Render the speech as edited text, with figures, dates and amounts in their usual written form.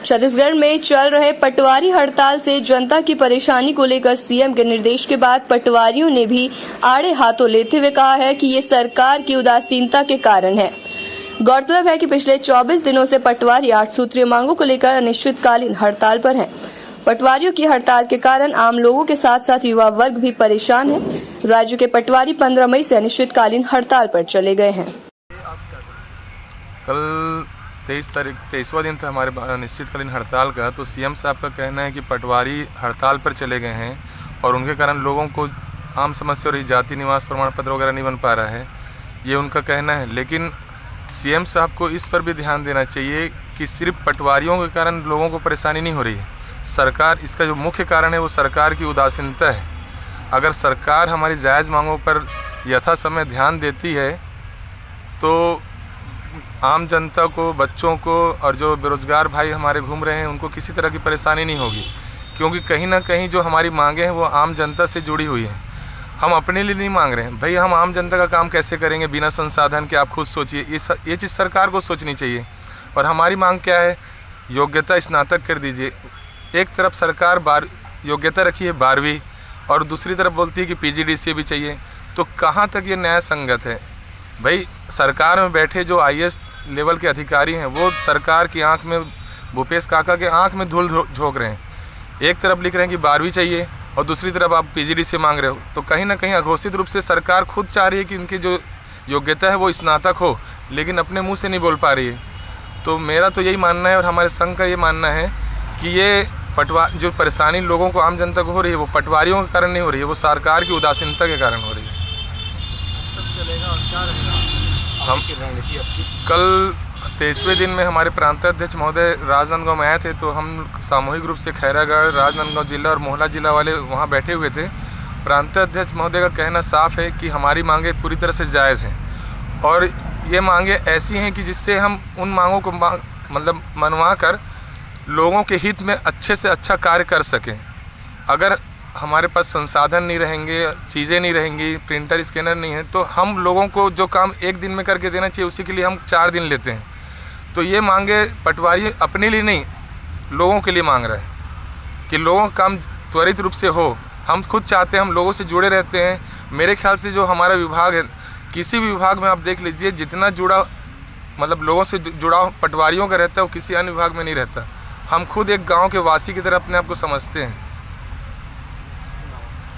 छत्तीसगढ़ में चल रहे पटवारी हड़ताल से जनता की परेशानी को लेकर सीएम के निर्देश के बाद पटवारियों ने भी आड़े हाथों लेते हुए कहा है कि ये सरकार की उदासीनता के कारण है। गौरतलब है कि पिछले 24 दिनों से पटवारी 8 सूत्रीय मांगों को लेकर अनिश्चितकालीन हड़ताल पर हैं। पटवारियों की हड़ताल के कारण आम लोगों के साथ साथ युवा वर्ग भी परेशान है। राज्य के पटवारी 15 मई से अनिश्चितकालीन हड़ताल पर चले गए हैं। कल 23वां दिन था हमारे अनिश्चितकालीन हड़ताल का। तो सीएम साहब का कहना है कि पटवारी हड़ताल पर चले गए हैं और उनके कारण लोगों को आम समस्या और जाति निवास प्रमाण पत्र वगैरह नहीं बन पा रहा है, ये उनका कहना है। लेकिन सीएम साहब को इस पर भी ध्यान देना चाहिए कि सिर्फ पटवारियों के कारण लोगों को परेशानी नहीं हो रही है। सरकार, इसका जो मुख्य कारण है वो सरकार की उदासीनता है। अगर सरकार हमारी जायज़ मांगों पर यथा समय ध्यान देती है तो आम जनता को, बच्चों को और जो बेरोजगार भाई हमारे घूम रहे हैं उनको किसी तरह की परेशानी नहीं होगी, क्योंकि कहीं ना कहीं जो हमारी मांगे हैं वो आम जनता से जुड़ी हुई हैं। हम अपने लिए नहीं मांग रहे हैं भाई, हम आम जनता का काम कैसे करेंगे बिना संसाधन के? आप खुद सोचिए, ये चीज़ सरकार को सोचनी चाहिए। और हमारी मांग क्या है? योग्यता स्नातक कर दीजिए। एक तरफ सरकार योग्यता रखी है 12वीं और दूसरी तरफ बोलती है कि PGDCA भी चाहिए, तो कहाँ तक ये न्याय संगत है? भाई सरकार में बैठे जो IAS लेवल के अधिकारी हैं वो सरकार की आंख में, भूपेश काका के आंख में धूल झोंक रहे हैं। एक तरफ लिख रहे हैं कि 12वीं चाहिए और दूसरी तरफ आप PGDCA मांग रहे हो, तो कहीं ना कहीं अघोषित रूप से सरकार खुद चाह रही है कि इनकी जो योग्यता है वो स्नातक हो, लेकिन अपने मुंह से नहीं बोल पा रही है। तो मेरा तो यही मानना है और हमारे संघ का ये मानना है कि ये जो परेशानी लोगों को, आम जनता को हो रही है वो पटवारियों के कारण नहीं हो रही है, वो सरकार की उदासीनता के कारण हो रही है। हम कल 23वें दिन में हमारे प्रांताध्यक्ष महोदय राजनांदगांव में आए थे, तो हम सामूहिक रूप से खैरागढ़, राजनांदगांव जिला और मोहला जिला वाले वहां बैठे हुए थे। प्रांताध्यक्ष महोदय का कहना साफ है कि हमारी मांगे पूरी तरह से जायज़ हैं और ये मांगे ऐसी हैं कि जिससे हम उन मांगों को मतलब मनवा कर लोगों के हित में अच्छे से अच्छा कार्य कर सकें। अगर हमारे पास संसाधन नहीं रहेंगे, चीज़ें नहीं रहेंगी, प्रिंटर स्कैनर नहीं है, तो हम लोगों को जो काम एक दिन में करके देना चाहिए उसी के लिए हम 4 दिन लेते हैं। तो ये मांगे पटवारी अपने लिए नहीं, लोगों के लिए मांग रहे हैं कि लोगों का काम त्वरित रूप से हो। हम खुद चाहते हैं, हम लोगों से जुड़े रहते हैं। मेरे ख्याल से जो हमारा विभाग है, किसी भी विभाग में आप देख लीजिए, जितना जुड़ा मतलब लोगों से जुड़ाव पटवारियों का रहता है वो किसी अन्य विभाग में नहीं रहता। हम खुद एक गाँव के वासी की तरह अपने आप को समझते हैं।